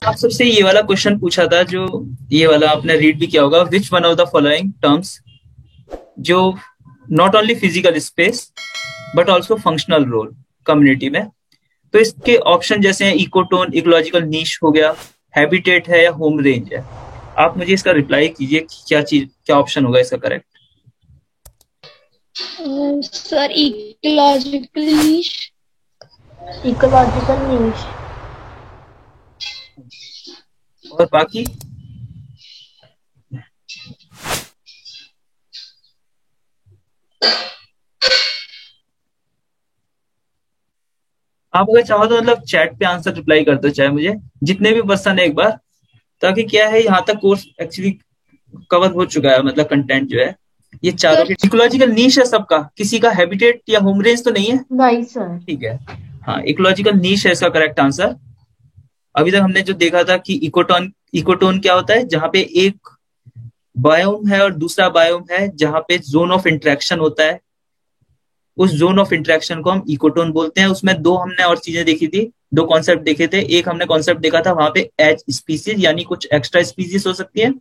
आप सबसे ये वाला क्वेश्चन पूछा था, जो ये वाला आपने रीड भी किया होगा, which one of the following terms जो not only physical space but also functional role community में। तो इसके ऑप्शन जैसे हैं इकोटोन, इकोलॉजिकल नीश हो गया, हैबिटेट है या होम रेंज है। आप मुझे इसका रिप्लाई कीजिए कि क्या चीज, क्या ऑप्शन होगा इसका करेक्ट। सर इकोलॉजिकल नीश। इकोलॉजिकल नीश। और बाकी आप अगर चाहो तो मतलब चैट पे आंसर रिप्लाई कर दो चाहे मुझे, जितने भी पर्सन है एक बार, ताकि क्या है यहाँ तक कोर्स एक्चुअली कवर हो चुका है, मतलब कंटेंट जो है ये चारों सर के। इकोलॉजिकल नीश है सबका, किसी का हैबिटेट या होम रेंज तो नहीं है। नहीं सर। ठीक है, हाँ इकोलॉजिकल नीश है इसका करेक्ट आंसर। अभी तक हमने जो देखा था कि इकोटोन, इकोटोन क्या होता है, जहां पे एक बायोम है और दूसरा बायोम है जहां पे जोन ऑफ इंटरेक्शन होता है, उस जोन ऑफ इंटरेक्शन को हम इकोटोन बोलते हैं। उसमें दो हमने और चीजें देखी थी, दो कॉन्सेप्ट देखे थे। एक हमने कॉन्सेप्ट देखा था वहां पे एज स्पीसीज, यानी कुछ एक्स्ट्रा स्पीसीज हो सकती है,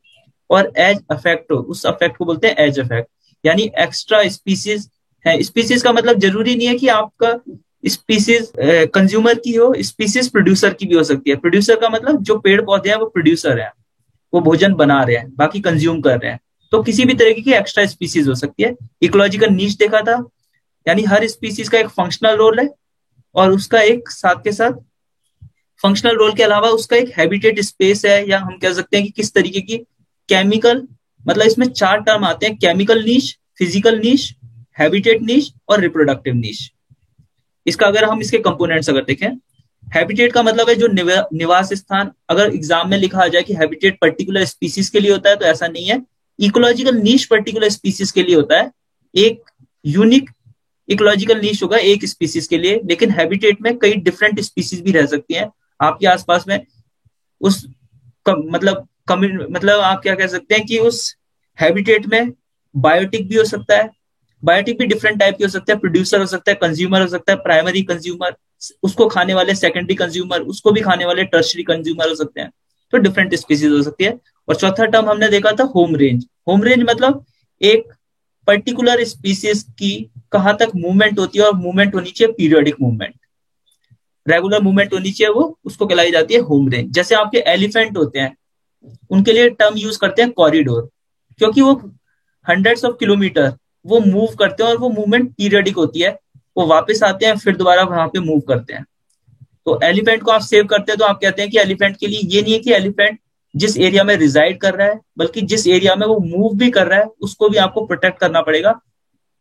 और एज अफेक्ट हो, उस अफेक्ट को बोलते हैं एज अफेक्ट, यानी एक्स्ट्रा स्पीसीज है। स्पीसीज का मतलब जरूरी नहीं है कि आपका स्पीसीज कंज्यूमर की हो, स्पीसीज प्रोड्यूसर की भी हो सकती है। प्रोड्यूसर का मतलब जो पेड़ पौधे हैं वो प्रोड्यूसर है, वो भोजन बना रहे हैं, बाकी कंज्यूम कर रहे हैं। तो किसी भी तरीके की एक्स्ट्रा स्पीसीज हो सकती है। इकोलॉजिकल नीच देखा था, यानी हर स्पीसीज का एक फंक्शनल रोल है, और उसका एक साथ के साथ फंक्शनल रोल के अलावा उसका एक हैबिटेट स्पेस है, या हम कह सकते हैं कि किस तरीके की केमिकल, मतलब इसमें चार टर्म आते हैं: केमिकल नीश, फिजिकल नीश, हैबिटेट नीश और रिप्रोडक्टिव नीश। इसका अगर हम इसके कंपोनेंट्स अगर देखें, हैबिटेट का मतलब है जो निवास स्थान। अगर एग्जाम में लिखा आ जाए कि हैबिटेट पर्टिकुलर स्पीसीज के लिए होता है, तो ऐसा नहीं है। इकोलॉजिकल नीश पर्टिकुलर स्पीसीज के लिए होता है, एक यूनिक इकोलॉजिकल नीश होगा एक स्पीसीज के लिए। लेकिन हैबिटेट में कई डिफरेंट स्पीसीज भी रह सकती हैं आपके आसपास में। उस मतलब आप क्या कह सकते हैं कि उस हैबिटेट में बायोटिक भी हो सकता है। बायोटिक भी डिफरेंट टाइप की हो सकता है, प्रोड्यूसर हो सकता है, कंज्यूमर हो सकता है, प्राइमरी कंज्यूमर, उसको खाने वाले सेकेंडरी कंज्यूमर, उसको भी खाने वाले टर्शरी कंज्यूमर हो सकते हैं। तो डिफरेंट स्पीसीज हो सकती है। और चौथा टर्म हमने देखा था होम रेंज। होम रेंज मतलब एक पर्टिकुलर स्पीसीज की कहाँ तक मूवमेंट होती है, और मूवमेंट होनी चाहिए पीरियोडिक मूवमेंट, रेगुलर मूवमेंट होनी चाहिए, वो उसको कहलाई जाती है होम रेंज। जैसे आपके एलिफेंट होते हैं, उनके लिए टर्म यूज करते हैं कॉरिडोर, क्योंकि वो हंड्रेड्स ऑफ किलोमीटर वो मूव करते हैं, और वो मूवमेंट पीरियडिक होती है। वो वापस आते हैं, फिर दोबारा वहां पे मूव करते हैं। तो एलिफेंट को आप सेव करते हैं तो आप कहते हैं कि एलिफेंट के लिए ये नहीं है कि एलिफेंट जिस एरिया में रिजाइड कर रहा है, बल्कि जिस एरिया में वो मूव भी कर रहा है उसको भी आपको प्रोटेक्ट करना पड़ेगा,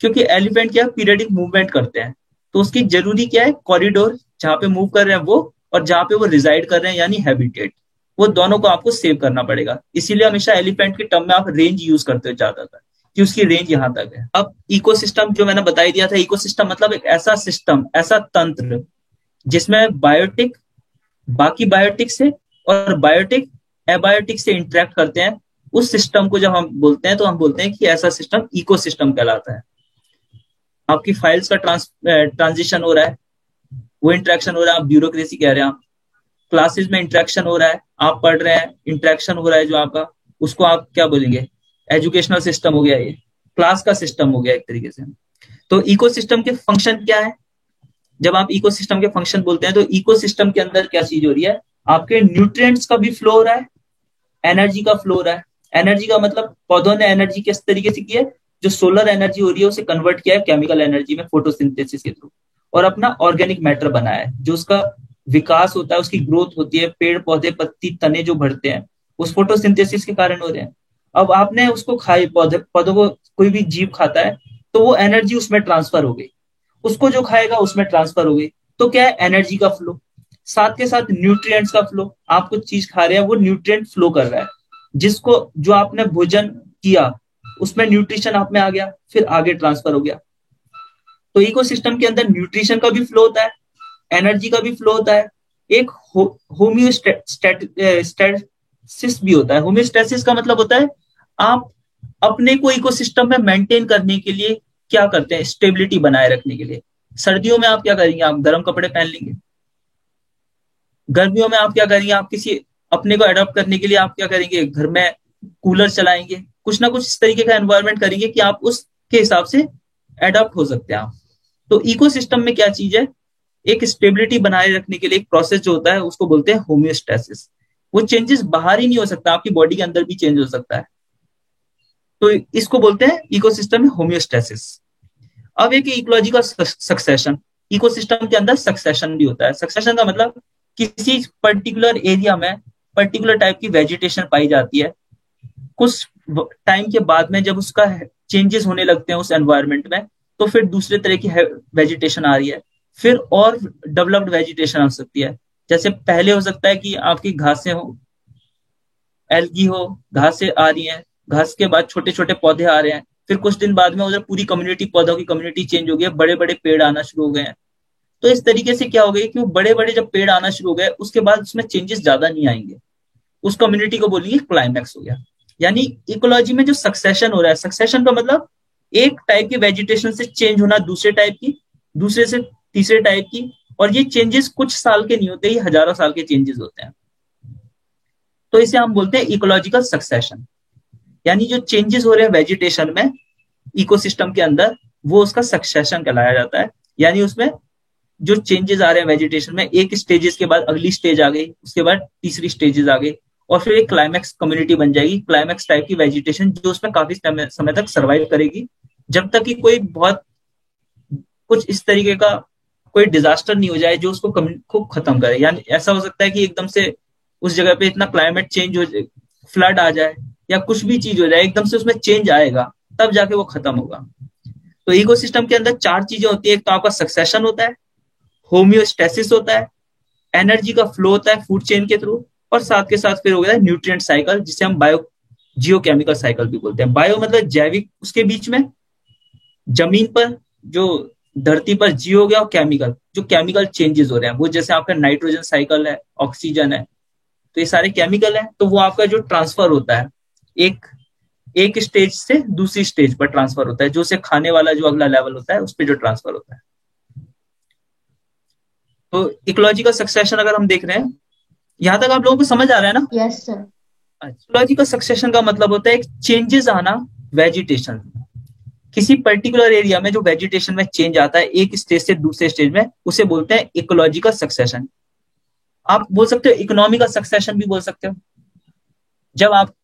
क्योंकि एलिफेंट क्या पीरियडिक मूवमेंट करते हैं। तो उसकी जरूरी क्या है, कॉरिडोर जहां पे मूव कर रहे हैं वो, और जहां पे वो रिजाइड कर रहे हैं यानी हैबिटेट, वो दोनों को आपको सेव करना पड़ेगा। इसीलिए हमेशा एलिफेंट के टर्म में आप रेंज यूज करते हो ज्यादातर, कि उसकी रेंज यहां तक है। अब इकोसिस्टम जो मैंने बताई दिया था, इकोसिस्टम मतलब एक ऐसा सिस्टम, ऐसा तंत्र जिसमें बायोटिक बाकी बायोटिक से और बायोटिक एबायोटिक से इंटरेक्ट करते हैं। उस सिस्टम को जब हम बोलते हैं तो हम बोलते हैं कि ऐसा सिस्टम इकोसिस्टम कहलाता है। आपकी फाइल्स का ट्रांजिशन हो रहा है, वो इंटरेक्शन हो रहा है, आप ब्यूरोक्रेसी कह रहे हैं। आप क्लासेस में इंटरेक्शन हो रहा है, आप पढ़ रहे हैं, इंटरेक्शन हो रहा है जो आपका, उसको आप क्या बोलेंगे, एजुकेशनल सिस्टम हो गया, ये क्लास का सिस्टम हो गया एक तरीके से। तो इकोसिस्टम के फंक्शन क्या है, जब आप इकोसिस्टम के फंक्शन बोलते हैं तो इकोसिस्टम के अंदर क्या चीज हो रही है, आपके न्यूट्रिएंट्स का भी फ्लो हो रहा है, एनर्जी का फ्लो हो रहा है। एनर्जी का मतलब पौधों ने एनर्जी किस तरीके से की है, जो सोलर एनर्जी हो रही है उसे कन्वर्ट किया है केमिकल एनर्जी में फोटोसिंथेसिस के थ्रू, और अपना ऑर्गेनिक मैटर बनाया है। जो उसका विकास होता है, उसकी ग्रोथ होती है, पेड़ पौधे पत्ती तने जो बढ़ते हैं उस फोटोसिंथेसिस के कारण हो रहे हैं। अब आपने उसको खाई, पौधे पौधों को कोई भी जीव खाता है तो वो एनर्जी उसमें ट्रांसफर हो गई, उसको जो खाएगा उसमें ट्रांसफर हो गई। तो क्या है, एनर्जी का फ्लो, साथ के साथ न्यूट्रिएंट्स का फ्लो। आप कुछ चीज खा रहे हैं, वो न्यूट्रिएंट फ्लो कर रहा है, जिसको जो आपने भोजन किया उसमें न्यूट्रिशन आप में आ गया, फिर आगे ट्रांसफर हो गया। तो इकोसिस्टम के अंदर न्यूट्रिशन का भी फ्लो होता है, एनर्जी का भी फ्लो होता है, एक होम्योस्टेसिस भी होता है। होम्योस्टेसिस का मतलब होता है आप अपने को इकोसिस्टम में मेंटेन करने के लिए क्या करते हैं, स्टेबिलिटी बनाए रखने के लिए। सर्दियों में आप क्या करेंगे, आप गर्म कपड़े पहन लेंगे। गर्मियों में आप क्या करेंगे, आप किसी अपने को अडॉप्ट करने के लिए आप क्या करेंगे, घर में कूलर चलाएंगे, कुछ ना कुछ इस तरीके का एनवायरनमेंट करेंगे कि आप उसके हिसाब से अडॉप्ट हो सकते हैं आप। तो इकोसिस्टम में क्या चीज है, एक स्टेबिलिटी बनाए रखने के लिए एक प्रोसेस जो होता है उसको बोलते हैं होम्योस्टेसिस। वो चेंजेस बाहर ही नहीं हो सकता, आपकी बॉडी के अंदर भी चेंज हो सकता है। तो इसको बोलते हैं इकोसिस्टम में होम्योस्टेसिस। अब एक इकोलॉजी का सक्सेशन, इकोसिस्टम के अंदर सक्सेशन भी होता है। सक्सेशन का मतलब किसी पर्टिकुलर एरिया में पर्टिकुलर टाइप की वेजिटेशन पाई जाती है, कुछ टाइम के बाद में जब उसका चेंजेस होने लगते हैं उस एनवायरनमेंट में, तो फिर दूसरे तरह की वेजिटेशन आ रही है, फिर और डेवलप्ड वेजिटेशन आ सकती है। जैसे पहले हो सकता है कि आपकी घासें हो, एल्गी हो, घासें आ रही हैं, घास के बाद छोटे छोटे पौधे आ रहे हैं, फिर कुछ दिन बाद में उधर पूरी कम्युनिटी, पौधों की कम्युनिटी चेंज हो गई है, बड़े बड़े पेड़ आना शुरू हो गए हैं। तो इस तरीके से क्या हो गई कि वो बड़े बड़े जब पेड़ आना शुरू हो गए उसके बाद उसमें चेंजेस ज्यादा नहीं आएंगे, उस कम्युनिटी को बोलेंगे क्लाइमैक्स हो गया। यानी इकोलॉजी में जो सक्सेशन हो रहा है, सक्सेशन का मतलब एक टाइप की वेजिटेशन से चेंज होना दूसरे टाइप की, दूसरे से तीसरे टाइप की, और ये चेंजेस कुछ साल के नहीं होते, ये हजारों साल के चेंजेस होते हैं। तो इसे हम बोलते हैं इकोलॉजिकल सक्सेशन। यानी जो चेंजेस हो रहे हैं वेजिटेशन में, इकोसिस्टम के अंदर, वो उसका सक्सेशन कहलाया जाता है। यानी उसमें जो चेंजेस आ रहे हैं वेजिटेशन में, एक स्टेजेस के बाद अगली स्टेज आ गई, उसके बाद तीसरी स्टेजेस आ गई, और फिर एक क्लाइमैक्स कम्युनिटी बन जाएगी, क्लाइमैक्स टाइप की वेजिटेशन जो उसमें काफी समय तक सर्वाइव करेगी, जब तक कि कोई बहुत कुछ इस तरीके का कोई डिजास्टर नहीं हो जाए जो उसको को खत्म करे। यानी ऐसा हो सकता है कि एकदम से उस जगह पे इतना क्लाइमेट चेंज हो जाए, फ्लड आ जाए, या कुछ भी चीज हो जाए, एकदम से उसमें चेंज आएगा, तब जाके वो खत्म होगा। तो इकोसिस्टम के अंदर चार चीजें होती है। एक तो आपका सक्सेशन होता है, होम्योस्टेसिस होता है, एनर्जी का फ्लो होता है फूड चेन के थ्रू, और साथ के साथ फिर हो गया न्यूट्रिएंट साइकिल, जिसे हम बायो जियोकेमिकल साइकिल भी बोलते हैं। बायो मतलब जैविक, उसके बीच में जमीन पर जो धरती पर जियो हो गया, और केमिकल, जो केमिकल चेंजेस हो रहे हैं, वो जैसे आपका नाइट्रोजन साइकिल है, ऑक्सीजन है, तो ये सारे केमिकल है। तो वो आपका जो ट्रांसफर होता है, एक एक स्टेज से दूसरी स्टेज पर ट्रांसफर होता है, जो उसे खाने वाला जो अगला लेवल होता है उस पर जो ट्रांसफर होता है। तो इकोलॉजिकल सक्सेशन अगर हम देख रहे हैं, यहां तक आप लोगों को समझ आ रहा है ना? Yes sir. इकोलॉजिकल सक्सेशन का मतलब होता है एक चेंजेस आना वेजिटेशन, किसी पर्टिकुलर एरिया में जो वेजिटेशन में चेंज आता है एक स्टेज से दूसरे स्टेज में, उसे बोलते हैं इकोलॉजिकल सक्सेशन। आप बोल सकते हो इकोनॉमिकल सक्सेशन भी बोल सकते हो। जब आप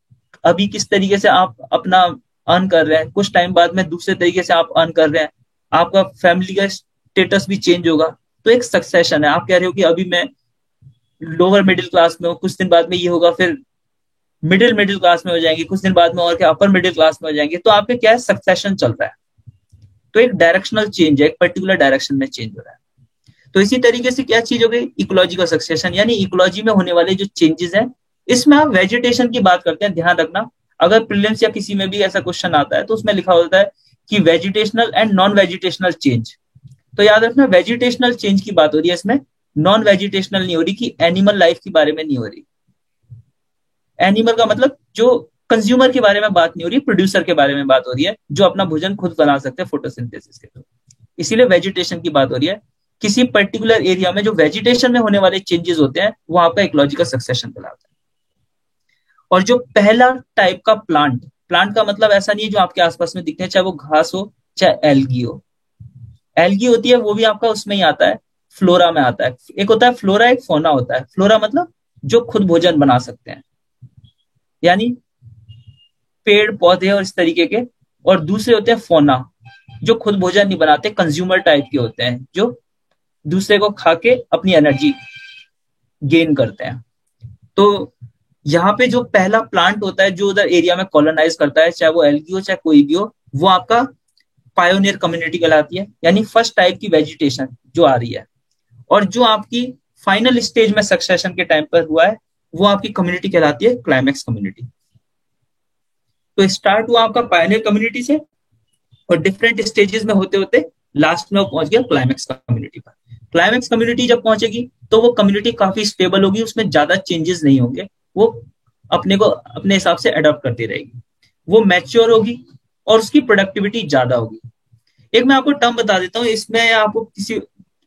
अभी किस तरीके से आप अपना अर्न कर रहे हैं, कुछ टाइम बाद में दूसरे तरीके से आप अर्न कर रहे हैं, आपका फैमिली का स्टेटस भी चेंज होगा, तो एक सक्सेशन है। आप कह रहे हो कि अभी मैं लोअर मिडिल क्लास में हूँ, कुछ दिन बाद में ये होगा, फिर मिडिल मिडिल क्लास में हो जाएंगे, कुछ दिन बाद में और क्या अपर मिडिल क्लास में हो जाएंगे। तो आपके क्या है, सक्सेशन चल रहा है। तो एक डायरेक्शनल चेंज है, एक पर्टिकुलर डायरेक्शन में चेंज हो रहा है। तो इसी तरीके से क्या चीज हो गई, इकोलॉजिकल सक्सेशन। यानी इकोलॉजी में होने वाले जो चेंजेस हैं, इसमें आप वेजिटेशन की बात करते हैं, ध्यान रखना। अगर प्रीलिम्स या किसी में भी ऐसा क्वेश्चन आता है तो उसमें लिखा होता है कि vegetational and non vegetational change. तो याद रखना वेजिटेशनल चेंज की बात हो रही है इसमें, नॉन वेजिटेशनल नहीं हो रही, कि एनिमल लाइफ के बारे में नहीं हो रही। एनिमल का मतलब जो कंज्यूमर के बारे में बात नहीं हो रही, प्रोड्यूसर के बारे में बात हो रही है, जो अपना भोजन खुद बना सकते हैं फोटोसिंथेसिस के थ्रू। इसीलिए वेजिटेशन की बात हो रही है। किसी पर्टिकुलर एरिया में जो वेजिटेशन में होने वाले चेंजेस होते हैं वो आपका इकोलॉजिकल सक्सेशन कहलाता है। और जो पहला टाइप का प्लांट, प्लांट का मतलब ऐसा नहीं है जो आपके आसपास में दिखते हैं, चाहे वो घास हो चाहे एल्गी हो। एल्गी होती है वो भी आपका उसमें ही आता है, फ्लोरा में आता है। एक होता है फ्लोरा, एक फोना होता है। फ्लोरा मतलब जो खुद भोजन बना सकते हैं, यानी पेड़ पौधे और इस तरीके के। और दूसरे होते हैं फोना, जो खुद भोजन नहीं बनाते, कंज्यूमर टाइप के होते हैं, जो दूसरे को खा के अपनी एनर्जी गेन करते हैं। तो यहाँ पे जो पहला प्लांट होता है जो उधर एरिया में कॉलोनाइज करता है, चाहे वो एल्गी हो चाहे कोई भी हो, वो आपका पायोनियर कम्युनिटी कहलाती है। यानी फर्स्ट टाइप की वेजिटेशन जो आ रही है, और जो आपकी फाइनल स्टेज में सक्सेशन के टाइम पर हुआ है वो आपकी कम्युनिटी कहलाती है क्लाइमैक्स कम्युनिटी। तो स्टार्ट हुआ आपका पायोनियर कम्युनिटी से, और डिफरेंट स्टेजेस में होते होते लास्ट में वो पहुंच गया क्लाइमैक्स कम्युनिटी पर। क्लाइमैक्स कम्युनिटी जब पहुंचेगी तो वो कम्युनिटी काफी स्टेबल होगी, उसमें ज्यादा चेंजेस नहीं होंगे, वो अपने को अपने हिसाब से अडॉप्ट करती रहेगी, वो मैच्योर होगी और उसकी प्रोडक्टिविटी ज्यादा होगी। एक मैं आपको टर्म बता देता हूँ, इसमें आपको किसी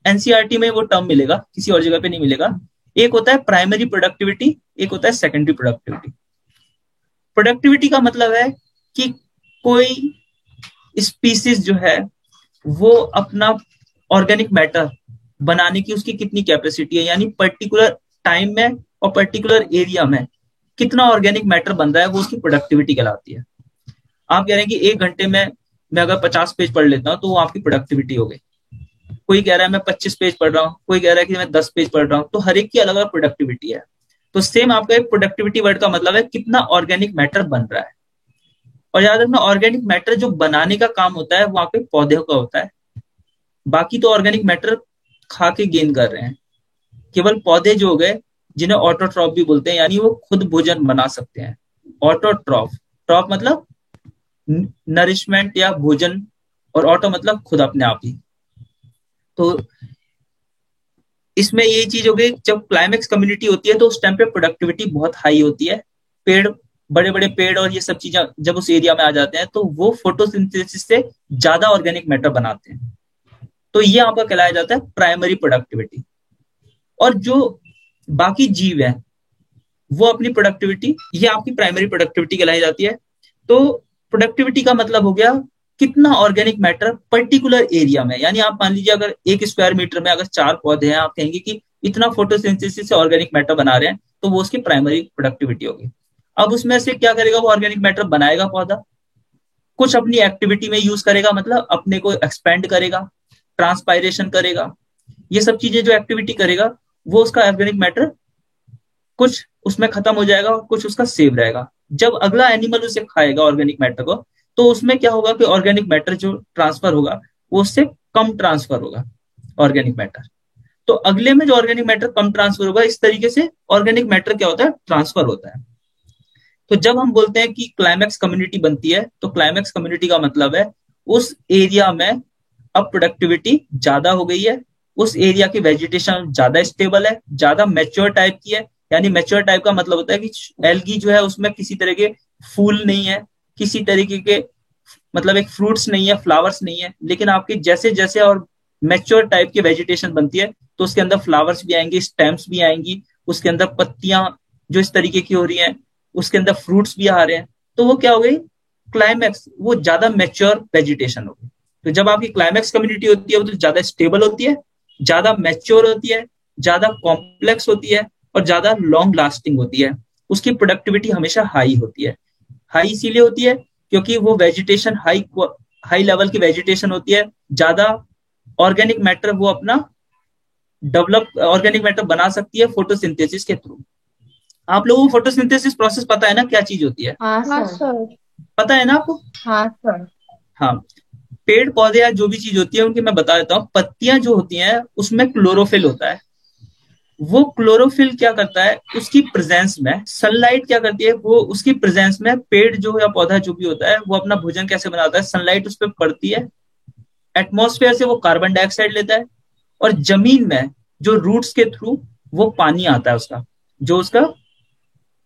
एनसीईआरटी में वो टर्म मिलेगा, किसी और जगह पे नहीं मिलेगा। एक होता है प्राइमरी प्रोडक्टिविटी, एक होता है सेकेंडरी प्रोडक्टिविटी। प्रोडक्टिविटी का मतलब है कि कोई स्पीसीज जो है वो अपना ऑर्गेनिक मैटर बनाने की उसकी कितनी कैपेसिटी है, यानी पर्टिकुलर टाइम में और पर्टिकुलर एरिया में कितना ऑर्गेनिक मैटर बन रहा है, वो उसकी प्रोडक्टिविटी कहलाती है। आप कह रहे हैं कि 1 घंटे में मैं अगर 50 पेज पढ़ लेता हूँ तो वो आपकी प्रोडक्टिविटी हो गई। कोई कह रहा है मैं 25 पेज पढ़ रहा हूँ, कोई कह रहा है कि मैं 10 पेज पढ़ रहा हूँ, तो हर एक की अलग अलग प्रोडक्टिविटी है। तो सेम आपका एक प्रोडक्टिविटी वर्ड का मतलब है कितना ऑर्गेनिक मैटर बन रहा है। और याद रखना, ऑर्गेनिक मैटर जो बनाने का काम होता है वो आपके पौधे का होता है। बाकी तो ऑर्गेनिक मैटर खा के गेन कर रहे हैं। केवल पौधे जो हो गए जिन्हें ऑटोट्रॉफ भी बोलते हैं, यानी वो खुद भोजन बना सकते हैं। ऑटोट्रॉफ, ट्रॉफ मतलब नरिशमेंट या भोजन, और ऑटो मतलब खुद अपने आप ही। तो इसमें ये चीज हो गई, जब क्लाइमेक्स कम्युनिटी होती है तो उस टाइम पे प्रोडक्टिविटी बहुत हाई होती है। पेड़, बड़े बड़े पेड़ और ये सब चीजें जब उस एरिया में आ जाते हैं तो वो फोटोसिंथेसिस से ज्यादा ऑर्गेनिक मैटर बनाते हैं। तो ये आपका कहलाया जाता है प्राइमरी प्रोडक्टिविटी। और जो बाकी जीव है वो अपनी प्रोडक्टिविटी, ये आपकी प्राइमरी प्रोडक्टिविटी कहलाई जाती है। तो प्रोडक्टिविटी का मतलब हो गया कितना ऑर्गेनिक मैटर पर्टिकुलर एरिया में, यानी आप मान लीजिए अगर 1 स्क्वायर मीटर में अगर 4 पौधे हैं, आप कहेंगे कि इतना फोटोसिंथेसिस से ऑर्गेनिक मैटर बना रहे हैं, तो वो उसकी प्राइमरी प्रोडक्टिविटी होगी। अब उसमें से क्या करेगा, वो ऑर्गेनिक मैटर बनाएगा पौधा, कुछ अपनी एक्टिविटी में यूज करेगा, मतलब अपने को एक्सपेंड करेगा, ट्रांसपायरेशन करेगा, ये सब चीजें जो एक्टिविटी करेगा वो उसका ऑर्गेनिक मैटर कुछ उसमें खत्म हो जाएगा और कुछ उसका सेव रहेगा। जब अगला एनिमल उसे खाएगा ऑर्गेनिक मैटर को, तो उसमें क्या होगा कि ऑर्गेनिक मैटर जो ट्रांसफर होगा वो उससे कम ट्रांसफर होगा ऑर्गेनिक मैटर। तो अगले में जो ऑर्गेनिक मैटर कम ट्रांसफर होगा, इस तरीके से ऑर्गेनिक मैटर क्या होता है, ट्रांसफर होता है। तो जब हम बोलते हैं कि क्लाइमैक्स कम्युनिटी बनती है, तो क्लाइमैक्स कम्युनिटी का मतलब है उस एरिया में अब प्रोडक्टिविटी ज्यादा हो गई है, उस एरिया की वेजिटेशन ज्यादा स्टेबल है, ज्यादा मैच्योर टाइप की है। यानी मैच्योर टाइप का मतलब होता है कि एल्गी जो है उसमें किसी तरह के फूल नहीं है, किसी तरीके के मतलब एक फ्रूट्स नहीं है, फ्लावर्स नहीं है, लेकिन आपके जैसे जैसे और मैच्योर टाइप की वेजिटेशन बनती है तो उसके अंदर फ्लावर्स भी आएंगे, स्टेम्स भी आएंगी, उसके अंदर पत्तियां जो इस तरीके की हो रही हैं, उसके अंदर फ्रूट्स भी आ रहे हैं। तो वो क्या हो गई, क्लाइमैक्स, वो ज्यादा मैच्योर वेजिटेशन हो गई। तो जब आपकी क्लाइमैक्स कम्युनिटी होती है वो तो ज्यादा स्टेबल होती है, ज्यादा मैच्योर होती है, ज्यादा कॉम्प्लेक्स होती है और ज्यादा लॉन्ग लास्टिंग होती है। उसकी प्रोडक्टिविटी हमेशा हाई होती है। हाई इसीलिए होती है क्योंकि वो वेजिटेशन हाई हाई लेवल की वेजिटेशन होती है, ज्यादा ऑर्गेनिक मैटर वो अपना डेवलप ऑर्गेनिक मैटर बना सकती है फोटोसिंथेसिस के थ्रू। आप लोगों को फोटोसिंथेसिस प्रोसेस पता है ना, क्या चीज होती है? हाँ हाँ सर। सर। पता है ना आपको? हाँ सर। हाँ, पेड़ पौधे या जो भी चीज होती है उनकी मैं बता देता हूँ। पत्तियां जो होती हैं उसमें क्लोरोफिल होता है। वो क्लोरोफिल क्या करता है, उसकी प्रेजेंस में सनलाइट क्या करती है, वो उसकी प्रेजेंस में पेड़ जो या पौधा जो भी होता है वो अपना भोजन कैसे बनाता है, सनलाइट उस पर पड़ती है, एटमॉस्फेयर से वो कार्बन डाइऑक्साइड लेता है, और जमीन में जो रूट्स के थ्रू वो पानी आता है उसका, जो उसका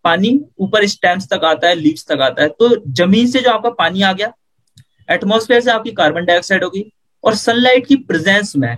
पानी ऊपर स्टेम्स तक आता है, लीव्स तक आता है। तो जमीन से जो आपका पानी आ गया, एटमॉस्फेयर से आपकी कार्बन डाइऑक्साइड होगी, और सनलाइट की प्रेजेंस में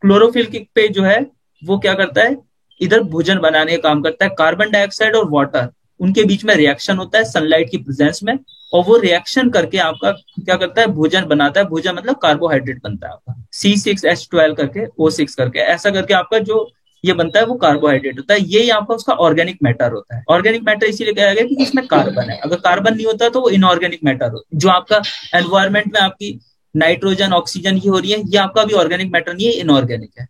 क्लोरोफिल पे जो है वो क्या करता है, इधर भोजन बनाने का काम करता है। कार्बन डाइऑक्साइड और वाटर, उनके बीच में रिएक्शन होता है सनलाइट की प्रेजेंस में, और वो रिएक्शन करके आपका क्या करता है, भोजन बनाता है। भोजन मतलब कार्बोहाइड्रेट बनता है आपका, C6H12 करके, O6 करके, ऐसा करके आपका जो ये बनता है वो कार्बोहाइड्रेट होता है। ये आपका उसका ऑर्गेनिक मैटर होता है। ऑर्गेनिक मैटर इसीलिए कहा गया क्योंकि इसमें कार्बन है, अगर कार्बन नहीं होता तो वो इनऑर्गेनिक मैटर होता है। जो आपका एनवायरमेंट में आपकी नाइट्रोजन ऑक्सीजन ये हो रही है, ये आपका भी ऑर्गेनिक मैटर नहीं है, इनऑर्गेनिक है।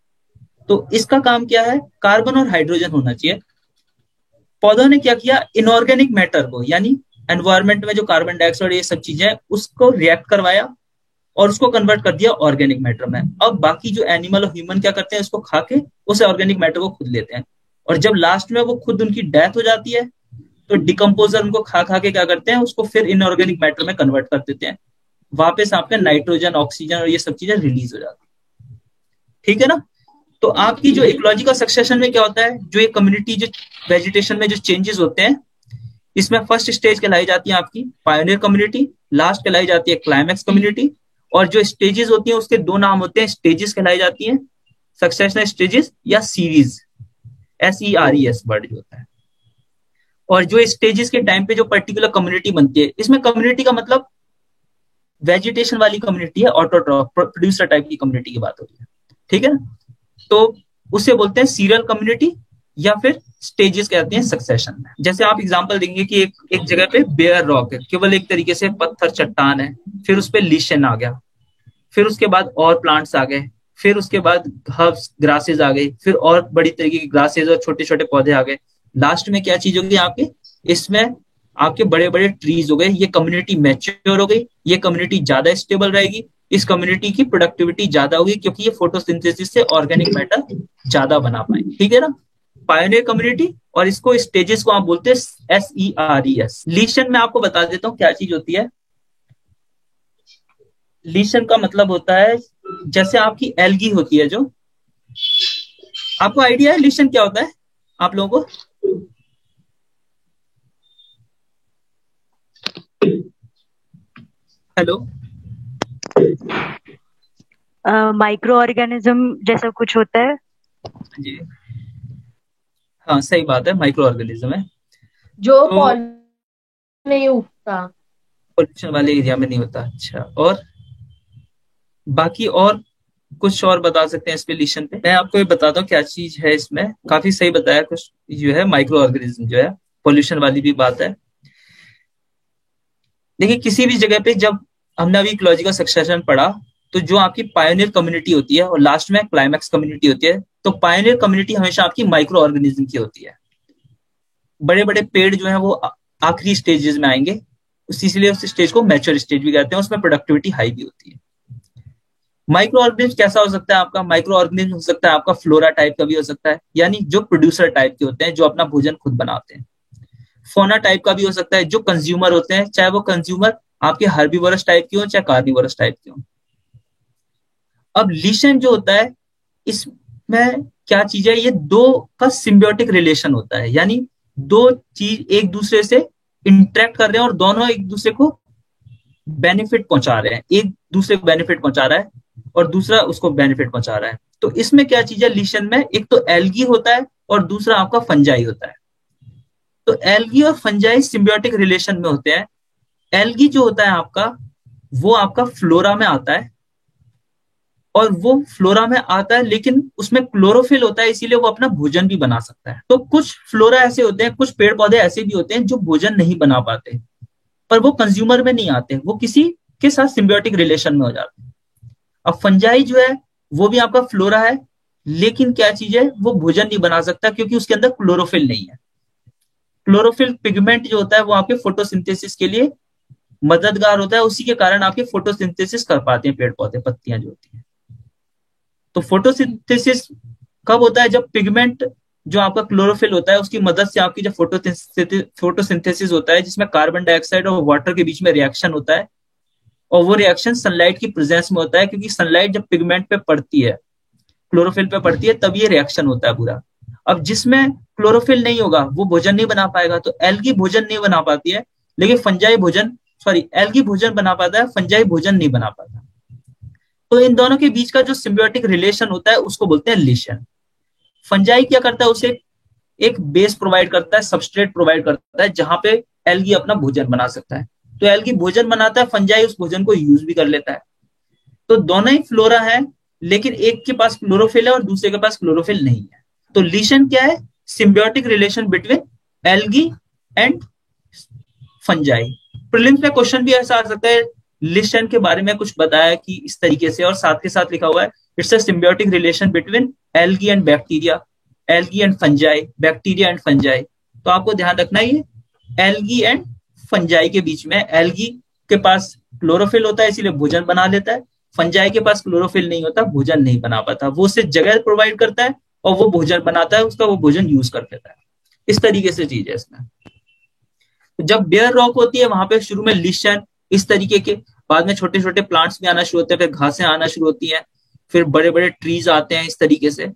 तो इसका काम क्या है, कार्बन और हाइड्रोजन होना चाहिए। पौधों ने क्या किया, इनऑर्गेनिक मैटर को, यानी एनवायरमेंट में जो कार्बन डाइऑक्साइड ये सब चीजें उसको रिएक्ट करवाया और उसको कन्वर्ट कर दिया ऑर्गेनिक मैटर में। अब बाकी जो एनिमल और ह्यूमन क्या करते हैं, उसको खा के उस ऑर्गेनिक मैटर को खुद लेते हैं, और जब लास्ट में वो खुद उनकी डेथ हो जाती है तो डिकम्पोजर उनको खा खा के क्या करते हैं, उसको फिर इनऑर्गेनिक मैटर में कन्वर्ट कर देते हैं। वापस आपके नाइट्रोजन ऑक्सीजन और ये सब चीजें रिलीज हो जाती है। ठीक है ना? तो आपकी जो इकोलॉजिकल सक्सेशन में क्या होता है, जो ये कम्युनिटी जो वेजिटेशन में जो चेंजेस होते हैं, इसमें फर्स्ट स्टेज कहलाई जाती है आपकी पायोनियर कम्युनिटी, लास्ट कहलाई जाती है क्लाइमैक्स कम्युनिटी। और जो स्टेजेस होती हैं उसके दो नाम होते हैं, स्टेजेस कहलाई जाती हैं, सक्सेशन स्टेजेस या सीरीज। SERES वर्ड जो होता है। और जो स्टेजेस के टाइम पे जो पर्टिकुलर कम्युनिटी बनती है, इसमें कम्युनिटी का मतलब वेजिटेशन वाली कम्युनिटी है, ऑटोट्रॉफ प्रोड्यूसर टाइप की कम्युनिटी की बात हो रही है, ठीक है ना। तो उसे बोलते हैं सीरियल कम्युनिटी या फिर स्टेजेस कहते हैं सक्सेशन में। जैसे आप एग्जांपल देंगे कि एक जगह पे बेयर रॉक है, केवल एक तरीके से पत्थर चट्टान है, फिर उस पे लीशन आ गया, फिर उसके बाद और प्लांट्स आ गए, फिर उसके बाद हर्ब्स ग्रासेस आ गई, फिर और बड़ी तरीके की ग्रासेस और छोटे छोटे पौधे आ गए। लास्ट में क्या चीज होगी आपके, इसमें आपके बड़े बड़े ट्रीज हो गए। ये कम्युनिटी मैच्योर हो गई, ये कम्युनिटी ज्यादा स्टेबल रहेगी, इस कम्युनिटी की प्रोडक्टिविटी ज्यादा होगी क्योंकि ये फोटोसिंथेसिस से ऑर्गेनिक मैटर ज्यादा बना पाए, ठीक है ना। पायोनियर कम्युनिटी, और इसको स्टेजेस को आप बोलते हैं SERES। लीशन में आपको बता देता हूँ क्या चीज होती है। लीशन का मतलब होता है जैसे आपकी एल्गी होती है जो, आपको आइडिया है लीशन क्या होता है आप लोगों को? हेलो। माइक्रो ऑर्गेनिज्म जैसा कुछ होता है जी हाँ, सही बात है, माइक्रो ऑर्गेनिज्म है जो तो नहीं उगता। पोल्यूशन वाले एरिया में नहीं होता। अच्छा, और बाकी और कुछ और बता सकते हैं इस पे, लीशन पे? मैं आपको ये बताता हूँ क्या चीज है इसमें, काफी सही बताया कुछ जो है, माइक्रो ऑर्गेनिज्म जो है, पोल्यूशन वाली भी बात है। देखिए किसी भी जगह पे जब हमने अभी इकोलॉजी का सक्सेशन पढ़ा, तो जो आपकी पायोनियर कम्युनिटी होती है और लास्ट में क्लाइमैक्स कम्युनिटी होती है, तो पायोनियर कम्युनिटी हमेशा आपकी माइक्रो ऑर्गेनिज्म की होती है। बड़े बड़े पेड़ जो है वो आखिरी स्टेजेस में आएंगे, इसलिए उस स्टेज को मैच्योर स्टेज भी कहते हैं, उसमें प्रोडक्टिविटी हाई भी होती है। माइक्रो ऑर्गेनिज्म कैसा हो सकता है आपका? माइक्रो ऑर्गेनिज्म हो सकता है आपका फ्लोरा टाइप का भी हो सकता है, यानी जो प्रोड्यूसर टाइप के होते हैं, जो अपना भोजन खुद बनाते हैं। फोना टाइप का भी हो सकता है, जो कंज्यूमर होते हैं, चाहे वो कंज्यूमर आपके हर्बीवोरस टाइप के हो चाहे कार्निवोरस टाइप के हो। अब लीशन जो होता है, इसमें क्या चीज है, ये दो का सिम्बियोटिक रिलेशन होता है, यानी दो चीज एक दूसरे से इंटरेक्ट कर रहे हैं और दोनों एक दूसरे को बेनिफिट पहुंचा रहे हैं। एक दूसरे को बेनिफिट पहुंचा रहा है और दूसरा उसको बेनिफिट पहुंचा रहा है। तो इसमें क्या चीज है लीशन में, एक तो एल्गी होता है और दूसरा आपका फंजाई होता है। तो एल्गी और फंजाई सिम्बियोटिक रिलेशन में होते हैं। एल्गी जो होता है आपका, वो आपका फ्लोरा में आता है, और वो फ्लोरा में आता है लेकिन उसमें क्लोरोफिल होता है, इसीलिए वो अपना भोजन भी बना सकता है। तो कुछ फ्लोरा ऐसे होते हैं, कुछ पेड़ पौधे ऐसे भी होते हैं जो भोजन नहीं बना पाते, पर वो कंज्यूमर में नहीं आते, वो किसी के साथ सिम्बियोटिक रिलेशन में हो जाते हैं। अब फंजाई जो है वो भी आपका फ्लोरा है, लेकिन क्या चीज है, वो भोजन नहीं बना सकता क्योंकि उसके अंदर क्लोरोफिल नहीं है। क्लोरोफिल पिगमेंट जो होता है वो आपके फोटोसिंथेसिस के लिए मददगार होता है, उसी के कारण आपके फोटोसिंथेसिस कर पाते हैं पेड़ पौधे, पत्तियां जो होती हैं। तो फोटोसिंथेसिस कब होता है? जब पिगमेंट जो आपका क्लोरोफिल होता है उसकी मदद से आपकी जो फोटोसिंथेसिस होता है, जिसमें कार्बन डाइऑक्साइड और वाटर के बीच में रिएक्शन होता है, और वो रिएक्शन सनलाइट की प्रेजेंस में होता है, क्योंकि सनलाइट जब पिगमेंट पे पड़ती है, क्लोरोफिल पे पड़ती है, तब ये रिएक्शन होता है पूरा। अब जिसमें क्लोरोफिल नहीं होगा वो भोजन नहीं बना पाएगा, तो एल्गी भोजन नहीं बना पाती है, लेकिन फंजाई भोजन, सॉरी, एल्गी भोजन बना पाता है, फंजाई भोजन नहीं बना पाता। तो इन दोनों के बीच का जो सिम्बियोटिक रिलेशन होता है उसको बोलते हैं लीशन। फंजाई क्या करता है, उसे एक बेस प्रोवाइड करता है, सबस्ट्रेट प्रोवाइड करता है, जहां पे एल्गी अपना भोजन बना सकता है। तो एल्गी भोजन बनाता है, फंजाई उस भोजन को यूज भी कर लेता है। तो दोनों ही फ्लोरा है, लेकिन एक के पास क्लोरोफिल है और दूसरे के पास क्लोरोफिल नहीं है। तो लीशन क्या है? Symbiotic relation between algae and fungi. Prelims में क्वेश्चन भी ऐसा आ सकता है, लीशन के बारे में कुछ बताया कि इस तरीके से, और साथ के साथ लिखा हुआ है it's a symbiotic relation between algae and bacteria, algae and fungi, bacteria and fungi. तो आपको ध्यान रखना ये एल्गी एंड फंजाई के बीच में, एल्गी के पास क्लोरोफिल होता है इसीलिए भोजन बना लेता है, फंजाई के पास क्लोरोफिल नहीं होता, भोजन नहीं बना पाता, वो उसे जगह प्रोवाइड करता है और वो भोजन बनाता है, उसका वो भोजन यूज कर लेता है। इस तरीके से चीज है इसमें। तो जब बेयर रॉक होती है वहां पे शुरू में लीशन इस तरीके के, बाद में छोटे छोटे प्लांट्स भी आना शुरू होते हैं, फिर घासें आना शुरू होती हैं, फिर बड़े बड़े ट्रीज आते हैं इस तरीके से।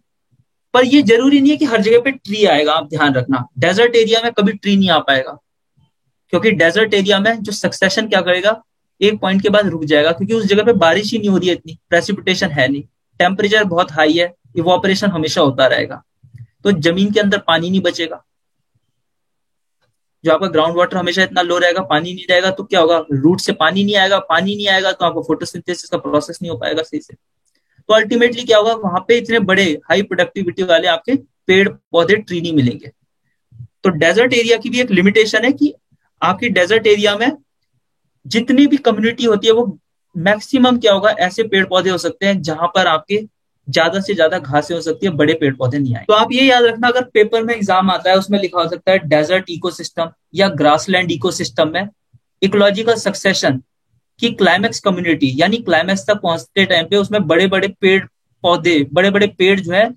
पर ये जरूरी नहीं है कि हर जगह पे ट्री आएगा, आप ध्यान रखना। डेजर्ट एरिया में कभी ट्री नहीं आ पाएगा, क्योंकि डेजर्ट एरिया में जो सक्सेशन क्या करेगा, एक पॉइंट के बाद रुक जाएगा, क्योंकि उस जगह पे बारिश ही नहीं हो रही है, इतनी प्रेसिपिटेशन है नहीं, टेम्परेचर बहुत हाई है, इवोपरेशन हमेशा होता रहेगा। तो जमीन के अंदर पानी नहीं बचेगा, जो आपका ग्राउंड वाटर हमेशा इतना लो रहेगा, पानी नहीं रहेगा, तो क्या होगा, रूट से पानी नहीं आएगा, पानी नहीं आएगा तो आपको फोटोसिंथेसिस का प्रोसेस नहीं हो पाएगा सही से। तो अल्टीमेटली क्या होगा, वहां पे इतने बड़े हाई प्रोडक्टिविटी वाले आपके पेड़ पौधे ट्री नहीं मिलेंगे। तो डेजर्ट एरिया की भी एक लिमिटेशन है कि आपकी डेजर्ट एरिया में जितनी भी कम्युनिटी होती है वो मैक्सिमम क्या होगा, ऐसे पेड़ पौधे हो सकते हैं जहां पर आपके ज्यादा से ज्यादा घासें हो सकती है, बड़े पेड़ पौधे नहीं आए। तो आप ये याद रखना, अगर पेपर में एग्जाम आता है उसमें लिखा हो सकता है डेजर्ट इकोसिस्टम या ग्रासलैंड इकोसिस्टम में इकोलॉजिकल सक्सेशन की क्लाइमेक्स कम्युनिटी, यानी क्लाइमेक्स तक पहुंचते टाइम पे उसमें बड़े बड़े पेड़ पौधे, बड़े बड़े पेड़ जो है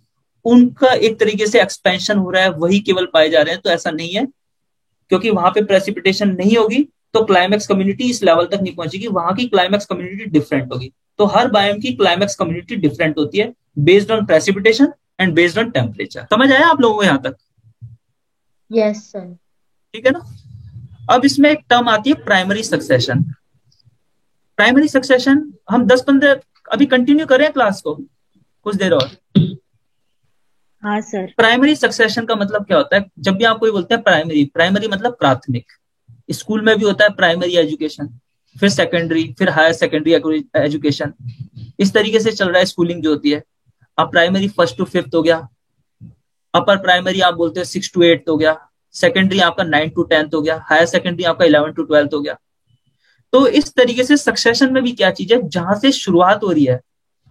उनका एक तरीके से एक्सपेंशन हो रहा है, वही केवल पाए जा रहे हैं। तो ऐसा नहीं है, क्योंकि वहां पे प्रेसिपिटेशन नहीं होगी तो क्लाइमेक्स कम्युनिटी इस लेवल तक नहीं पहुंचेगी, वहां की क्लाइमेक्स कम्युनिटी डिफरेंट होगी। तो हर बायोम की क्लाइमेक्स कम्युनिटी डिफरेंट होती है based on precipitation and based on temperature. समझ आया आप लोगों को यहां तक? Yes sir. ठीक है ना। अब इसमें एक टर्म आती है प्राइमरी सक्सेशन। प्राइमरी सक्सेशन हम 10-15 अभी कंटिन्यू करें क्लास को कुछ देर और। हाँ सर। प्राइमरी सक्सेशन का मतलब क्या होता है, जब भी आप कोई बोलते हैं प्राइमरी, प्राइमरी मतलब प्राथमिक, स्कूल में भी होता है प्राइमरी एजुकेशन, फिर सेकेंडरी, फिर हायर सेकेंडरी एजुकेशन, इस तरीके से चल रहा है स्कूलिंग जो होती है। अब प्राइमरी 1st to 5th हो गया, अपर प्राइमरी आप बोलते हैं 6 to 8 हो गया, सेकेंडरी आपका 9 to 10 हो गया, हायर सेकेंडरी आपका 11 to 12 हो गया। तो इस तरीके से सक्सेशन में भी क्या चीज है, जहां से शुरुआत हो रही है